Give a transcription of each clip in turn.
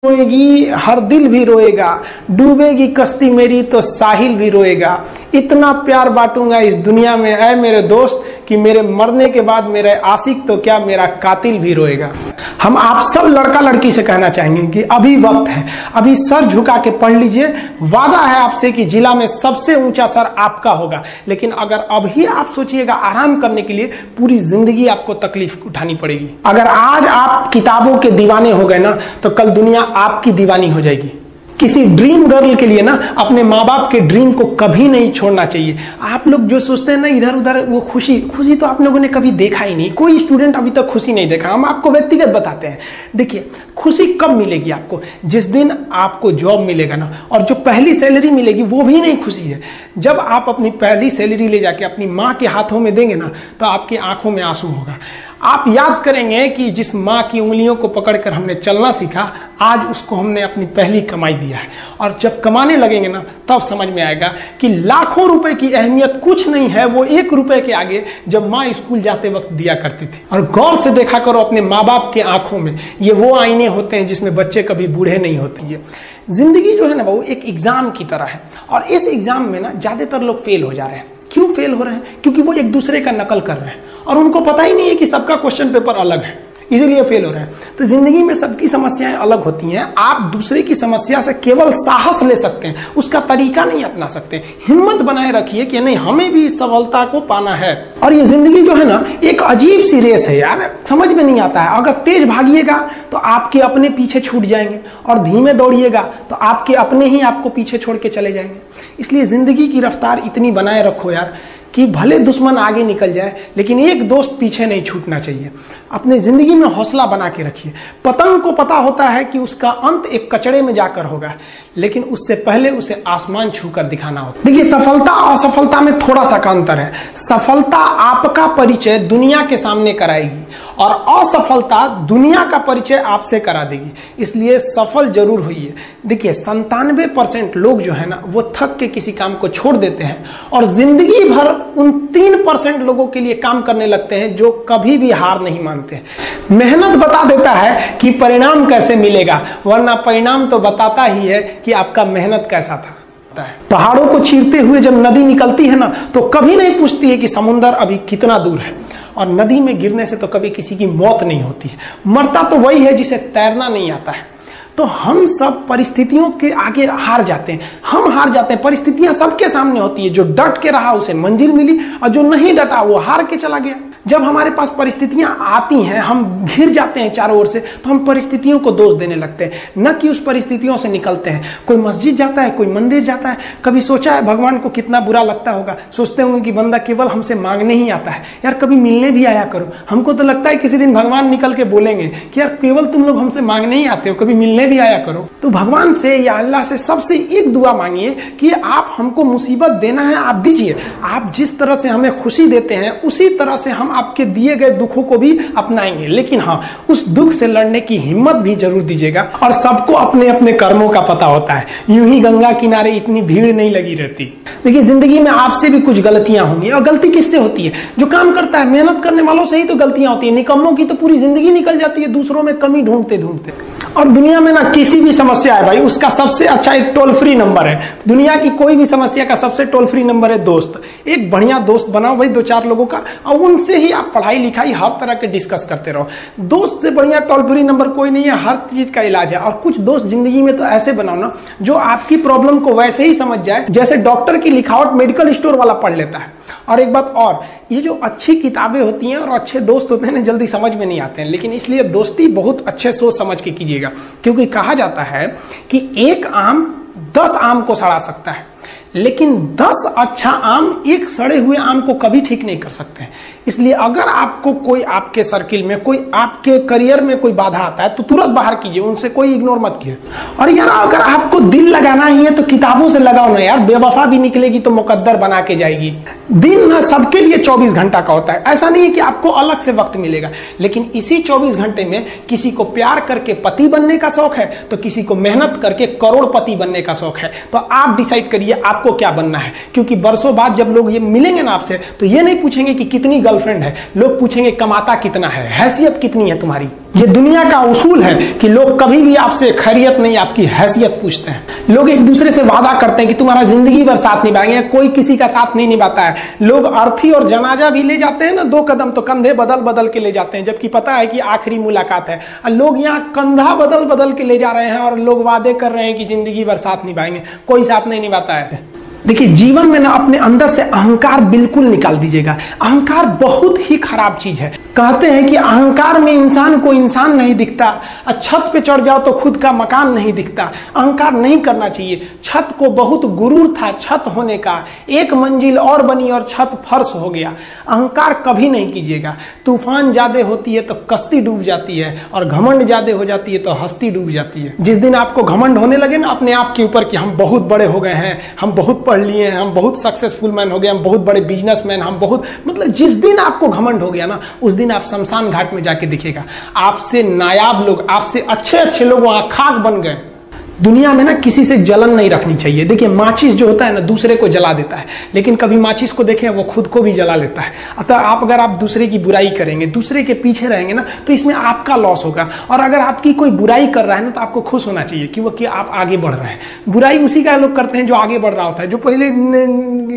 रोएगी हर दिल भी रोएगा, डूबेगी कश्ती मेरी तो साहिल भी रोएगा। इतना प्यार बांटूंगा इस दुनिया में ऐ मेरे दोस्त कि मेरे मरने के बाद मेरे आशिक तो क्या मेरा कातिल भी रोएगा। हम आप सब लड़का लड़की से कहना चाहेंगे कि अभी वक्त है, अभी सर झुका के पढ़ लीजिए। वादा है आपसे कि जिला में सबसे ऊंचा सर आपका होगा, लेकिन अगर अभी आप सोचिएगा आराम करने के लिए, पूरी जिंदगी आपको तकलीफ उठानी पड़ेगी। अगर आज आप किताबों के दीवाने हो गए ना, तो कल दुनिया आपकी दीवानी हो जाएगी। किसी ड्रीम गर्ल के लिए ना अपने माँ बाप के ड्रीम को कभी नहीं छोड़ना चाहिए। आप लोग जो सोचते हैं ना इधर उधर, वो खुशी तो आप लोगों ने कभी देखा ही नहीं। कोई स्टूडेंट अभी तक खुशी नहीं देखा। हम आपको व्यक्तिगत बताते हैं। देखिए, खुशी कब मिलेगी आपको? जिस दिन आपको जॉब मिलेगा ना, और जो पहली सैलरी मिलेगी वो भी नहीं खुशी है। जब आप अपनी पहली सैलरी ले जाके अपनी माँ के हाथों में देंगे ना, तो आपकी आंखों में आंसू होगा। आप याद करेंगे कि जिस माँ की उंगलियों को पकड़कर हमने चलना सीखा, आज उसको हमने अपनी पहली कमाई दिया है। और जब कमाने लगेंगे ना, तब समझ में आएगा कि लाखों रुपए की अहमियत कुछ नहीं है वो 1 रुपए के आगे, जब माँ स्कूल जाते वक्त दिया करती थी। और गौर से देखा करो अपने माँ बाप के आंखों में, ये वो आईने होते हैं जिसमें बच्चे कभी बूढ़े नहीं होते। ये जिंदगी जो है ना, वो एक एग्जाम की तरह है। और इस एग्जाम में ना ज्यादातर लोग फेल हो जा रहे हैं। क्यों फेल हो रहे हैं? क्योंकि वो एक दूसरे का नकल कर रहे हैं और उनको पता ही नहीं है कि सबका क्वेश्चन पेपर अलग है, इसीलिए फेल हो रहे हैं। तो जिंदगी में सबकी समस्याएं अलग होती हैं। आप दूसरे की समस्या से केवल साहस ले सकते हैं, उसका तरीका नहीं अपना सकते। हिम्मत बनाए रखिए कि नहीं, हमें भी इस सफलता को पाना है। और ये जिंदगी जो है ना, एक अजीब सी रेस है यार, समझ में नहीं आता है। अगर तेज भागिएगा तो आपके अपने पीछे छूट जाएंगे, और धीमे दौड़िएगा तो आपके अपने ही आपको पीछे छोड़ के चले जाएंगे। इसलिए जिंदगी की रफ्तार इतनी बनाए रखो यार कि भले दुश्मन आगे निकल जाए, लेकिन एक दोस्त पीछे नहीं छूटना चाहिए। अपने जिंदगी में हौसला बना के रखिए। पतंग को पता होता है कि उसका अंत एक कचड़े में जाकर होगा, लेकिन उससे पहले उसे आसमान छूकर दिखाना होता है। देखिए, सफलता और असफलता में थोड़ा सा का अंतर है। सफलता आपका परिचय दुनिया के सामने कराएगी, और असफलता दुनिया का परिचय आपसे करा देगी। इसलिए सफल जरूर होइए। देखिए, 97% लोग जो है ना, वो थक के किसी काम को छोड़ देते हैं, और जिंदगी भर उन 3% लोगों के लिए काम करने लगते हैं जो कभी भी हार नहीं मानते हैं। मेहनत बता देता है कि परिणाम कैसे मिलेगा, वरना परिणाम तो बताता ही है कि आपका मेहनत कैसा था। पहाड़ों को चीरते हुए जब नदी निकलती है ना, तो कभी नहीं पूछती है कि समुद्र अभी कितना दूर है। और नदी में गिरने से तो कभी किसी की मौत नहीं होती है। मरता तो वही है जिसे तैरना नहीं आता है। तो हम सब परिस्थितियों के आगे हार जाते हैं। हम हार जाते हैं। परिस्थितियां सबके सामने होती है। जो डट के रहा उसे मंजिल मिली, और जो नहीं डटा वो हार के चला गया। जब हमारे पास परिस्थितियां आती हैं, हम घिर जाते हैं चारों ओर से, तो हम परिस्थितियों को दोष देने लगते हैं, न कि उस परिस्थितियों से निकलते हैं। कोई मस्जिद जाता है, कोई मंदिर जाता है, कभी सोचा है भगवान को कितना बुरा लगता होगा? सोचते होंगे कि बंदा केवल हमसे मांगने ही आता है। यार, कभी मिलने भी आया करो। हमको तो लगता है किसी दिन भगवान निकल के बोलेंगे कि यार केवल तुम लोग हमसे मांगने ही आते हो, कभी मिलने भी आया करो। तो भगवान से या अल्लाह से सबसे एक दुआ मांगिए कि आप हमको मुसीबत देना है, आप दीजिए। आप जिस तरह से हमें खुशी देते हैं, उसी तरह से हम आपके दिए गए दुखों को भी अपनाएंगे। लेकिन हाँ, उस दुख से लड़ने की हिम्मत भी जरूर दीजिएगा। और सबको अपने अपने कर्मों का पता होता है। यूं ही गंगा किनारे इतनी भीड़ नहीं लगी रहती। देखिए, जिंदगी में आपसे भी कुछ गलतियां होंगी। और गलती किससे होती है? जो काम करता है, मेहनत करने वालों से ही तो गलतियां होती है। निकम्मों की तो पूरी जिंदगी निकल जाती है दूसरों में कमी ढूंढते ढूंढते। और दुनिया में ना किसी भी समस्या है भाई, उसका सबसे अच्छा एक टोल फ्री नंबर है। दुनिया की कोई भी समस्या का सबसे टोल फ्री नंबर है दोस्त। एक बढ़िया दोस्त बनाओ भाई, 2-4 लोगों का, और उनसे ही आप पढ़ाई लिखाई हर तरह के डिस्कस करते रहो। दोस्त से बढ़िया टोल फ्री नंबर कोई नहीं है। हर चीज का इलाज है। और कुछ दोस्त जिंदगी में तो ऐसे बनाओ ना, जो आपकी प्रॉब्लम को वैसे ही समझ जाए जैसे डॉक्टर की लिखावट मेडिकल स्टोर वाला पढ़ लेता है। और एक बात और, ये जो अच्छी किताबें होती हैं और अच्छे दोस्त होते हैं ना, जल्दी समझ में नहीं आते हैं। लेकिन इसलिए दोस्ती बहुत अच्छे सोच समझ के कीजिएगा, क्योंकि कहा जाता है कि एक आम 10 आम को सड़ा सकता है, लेकिन 10 अच्छा आम एक सड़े हुए आम को कभी ठीक नहीं कर सकते हैं। इसलिए अगर आपको कोई आपके सर्किल में, कोई आपके करियर में कोई बाधा आता है, तो तुरंत बाहर कीजिए, उनसे कोई इग्नोर मत कीजिए। और यार, अगर आपको दिल लगाना ही है तो किताबों से लगाओ ना यार। बेवफा भी निकलेगी तो मुकद्दर बना के जाएगी। दिन ना सबके लिए 24 घंटा का होता है। ऐसा नहीं है कि आपको अलग से वक्त मिलेगा, लेकिन इसी 24 घंटे में किसी को प्यार करके पति बनने का शौक है, तो किसी को मेहनत करके करोड़पति बनने का शौक है। तो आप डिसाइड करिए आपको क्या बनना है। क्योंकि बरसों बाद जब लोग ये मिलेंगे ना आपसे, तो ये नहीं पूछेंगे कि कितनी गर्लफ्रेंड है, लोग पूछेंगे कमाता कितना है, हैसियत कितनी है तुम्हारी। ये दुनिया का उसूल है कि लोग कभी भी आपसे खैरियत नहीं, आपकी हैसियत पूछते हैं। लोग एक दूसरे से वादा करते हैं कि तुम्हारा जिंदगी भर साथ निभाएंगे, कोई किसी का साथ नहीं निभाता है। लोग अर्थी और जनाजा भी ले जाते हैं ना 2 कदम, तो कंधे बदल बदल के ले जाते हैं, जबकि पता है कि आखिरी मुलाकात है। लोग यहाँ कंधा बदल बदल के ले जा रहे हैं और लोग वादे कर रहे हैं कि जिंदगी भर साथ निभाएंगे, कोई साथ नहीं निभाता है। देखिए, जीवन में ना अपने अंदर से अहंकार बिल्कुल निकाल दीजिएगा। अहंकार बहुत ही खराब चीज है। कहते हैं कि अहंकार में इंसान को इंसान नहीं दिखता, छत पे चढ़ जाओ तो खुद का मकान नहीं दिखता। अहंकार नहीं करना चाहिए। छत को बहुत गुरूर था छत होने का, 1 मंजिल और बनी और छत फर्श हो गया। अहंकार कभी नहीं कीजिएगा। तूफान ज्यादा होती है तो कश्ती डूब जाती है, और घमंड ज्यादा हो जाती है तो हस्ती डूब जाती है। जिस दिन आपको घमंड होने लगे ना अपने आप के ऊपर कि हम बहुत बड़े हो गए हैं, हम बहुत पढ़ लिए हैं, हम बहुत सक्सेसफुल मैन हो गए, हम बहुत बड़े बिजनेसमैन, हम बहुत, मतलब जिस दिन आपको घमंड हो गया ना, उस दिन आप शमशान घाट में जाके देखिएगा, आपसे नायाब लोग, आपसे अच्छे अच्छे लोग वहां खाक बन गए। दुनिया में ना किसी से जलन नहीं रखनी चाहिए। देखिए, माचिस जो होता है ना दूसरे को जला देता है, लेकिन कभी माचिस को देखें वो खुद को भी जला लेता है। अतः अगर आप दूसरे की बुराई करेंगे, दूसरे के पीछे रहेंगे ना, तो इसमें आपका लॉस होगा। और अगर आपकी कोई बुराई कर रहा है ना, तो आपको खुश होना चाहिए कि आप आगे बढ़ रहे हैं। बुराई उसी का लोग करते हैं जो आगे बढ़ रहा होता है। जो पहले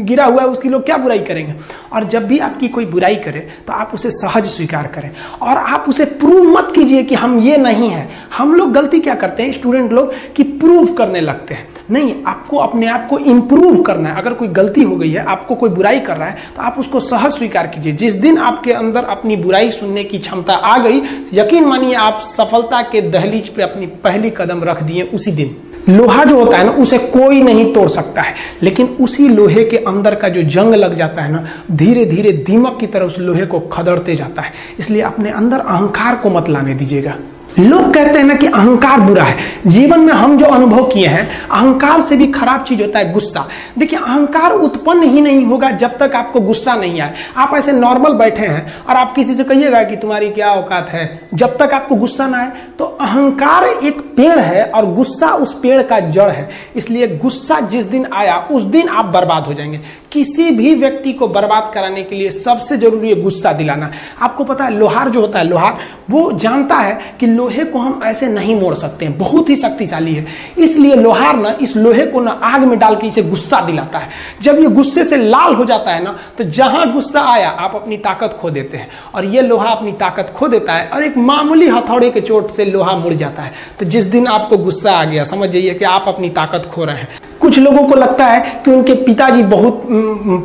गिरा हुआ है उसकी लोग क्या बुराई करेंगे। और जब भी आपकी कोई बुराई करे तो आप उसे सहज स्वीकार करें, और आप उसे प्रूव मत कीजिए कि हम ये नहीं है। हम लोग गलती क्या करते हैं स्टूडेंट लोग, कि प्रूव करने लगते हैं। नहीं, आपको अपने आप को इंप्रूव करना है। अगर कोई गलती हो गई है, आपको कोई बुराई कर रहा है, तो आप उसको सहज स्वीकार कीजिए। जिस दिन आपके अंदर अपनी बुराई सुनने की क्षमता आ गई, यकीन मानिए आप सफलता के दहलीज पे अपनी पहली कदम रख दिए उसी दिन। लोहा जो होता है ना, उसे कोई नहीं तोड़ सकता है, लेकिन उसी लोहे के अंदर का जो जंग लग जाता है ना, धीरे धीरे दीमक की तरह उस लोहे को खदड़ते जाता है। इसलिए अपने अंदर अहंकार को मत लाने दीजिएगा। लोग कहते हैं ना कि अहंकार बुरा है। जीवन में हम जो अनुभव किए हैं, अहंकार से भी खराब चीज होता है गुस्सा। देखिए, अहंकार उत्पन्न ही नहीं होगा जब तक आपको गुस्सा नहीं आए। आप ऐसे नॉर्मल बैठे हैं और आप किसी से कहिएगा कि तुम्हारी क्या औकात है, जब तक आपको गुस्सा ना आए। तो अहंकार एक पेड़ है और गुस्सा उस पेड़ का जड़ है। इसलिए गुस्सा जिस दिन आया उस दिन आप बर्बाद हो जाएंगे। किसी भी व्यक्ति को बर्बाद कराने के लिए सबसे जरूरी है गुस्सा दिलाना। आपको पता है, लोहार जो होता है, लोहार वो जानता है कि लोहे को हम ऐसे नहीं मोड़ सकते हैं, बहुत ही शक्तिशाली है। इसलिए लोहार ना इस लोहे को ना आग में डाल के इसे गुस्सा दिलाता है। जब ये गुस्से से लाल हो जाता है ना, तो जहां गुस्सा आया आप अपनी ताकत खो देते हैं, और ये लोहा अपनी ताकत खो देता है, और एक मामूली हथौड़े के चोट से लोहा मुड़ जाता है। तो जिस दिन आपको गुस्सा आ गया, समझ जाइए कि आप अपनी ताकत खो रहे हैं। कुछ लोगों को लगता है कि उनके पिताजी बहुत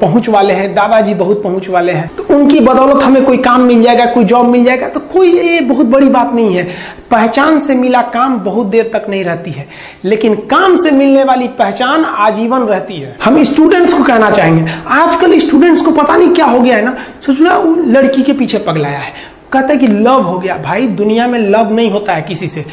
पहुंच वाले हैं, दादाजी बहुत पहुंच वाले हैं, तो उनकी बदौलत हमें कोई काम मिल जाएगा, कोई जॉब मिल जाएगा। तो कोई ये बहुत बड़ी बात नहीं है। पहचान से मिला काम बहुत देर तक नहीं रहती है, लेकिन काम से मिलने वाली पहचान आजीवन रहती है। हम स्टूडेंट्स को कहना चाहेंगे, आजकल स्टूडेंट्स को पता नहीं क्या हो गया है ना, सोचना लड़की के पीछे पगलाया है, कहता है कि लव हो गया। भाई, दुनिया में लव नहीं होता है किसी से।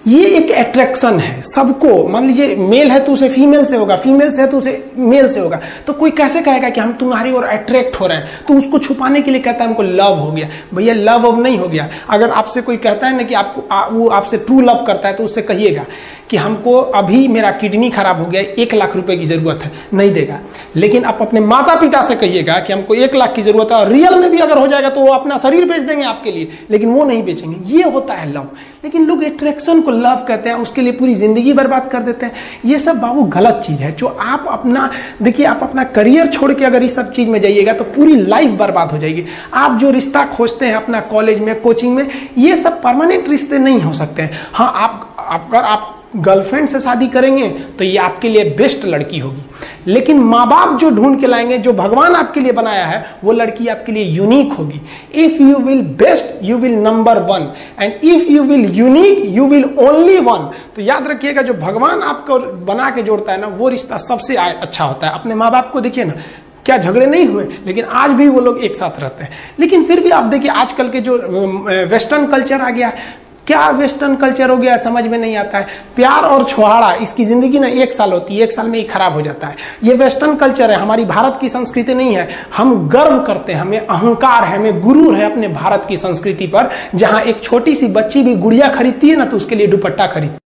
ये एक अट्रैक्शन है सबको। मान लीजिए मेल है तो उसे फीमेल से होगा, फीमेल से है तो उसे मेल से होगा। तो कोई कैसे कहेगा कि हम तुम्हारी ओर अट्रैक्ट हो रहे हैं, तो उसको छुपाने के लिए कहता है हमको लव हो गया। भैया, लव अब नहीं हो गया। अगर आपसे कोई कहता है ना कि वो आपसे ट्रू लव करता है, तो उससे कहिएगा कि हमको अभी मेरा किडनी खराब हो गया, 1 लाख रुपए की जरूरत है, नहीं देगा। लेकिन आप अपने माता पिता से कहिएगा कि हमको 1 लाख की जरूरत है, और रियल में भी अगर हो जाएगा तो वो अपना शरीर बेच देंगे आपके लिए, लेकिन वो नहीं बेचेंगे। ये होता है लव। लेकिन लोग अट्रैक्शन को लव कहते हैं, उसके लिए पूरी जिंदगी बर्बाद कर देते हैं। ये सब बाबू गलत चीज है। जो आप अपना, देखिए, आप अपना करियर छोड़ के अगर इस सब चीज में जाइएगा तो पूरी लाइफ बर्बाद हो जाएगी। आप जो रिश्ता खोजते हैं अपना कॉलेज में, कोचिंग में, ये सब परमानेंट रिश्ते नहीं हो सकते हैं। हाँ, अगर आप गर्लफ्रेंड से शादी करेंगे तो ये आपके लिए बेस्ट लड़की होगी, लेकिन माँ बाप जो ढूंढ के लाएंगे, जो भगवान आपके लिए बनाया है, वो लड़की आपके लिए यूनिक होगी। If you will best, you will number 1, and if you will unique, you will only 1। तो याद रखिएगा, जो भगवान आपको बना के जोड़ता है ना, वो रिश्ता सबसे अच्छा होता है। अपने माँ बाप को देखिए ना, क्या झगड़े नहीं हुए, लेकिन आज भी वो लोग एक साथ रहते हैं। लेकिन फिर भी आप देखिए, आजकल के जो वेस्टर्न कल्चर आ गया, क्या वेस्टर्न कल्चर हो गया, समझ में नहीं आता है। प्यार और छुहाड़ा, इसकी जिंदगी ना 1 साल होती है, 1 साल में ही खराब हो जाता है। ये वेस्टर्न कल्चर है, हमारी भारत की संस्कृति नहीं है। हम गर्व करते हैं, हमें अहंकार है, हमें गुरूर है अपने भारत की संस्कृति पर। जहां एक छोटी सी बच्ची भी गुड़िया खरीदती है ना, तो उसके लिए दुपट्टा खरीदती है।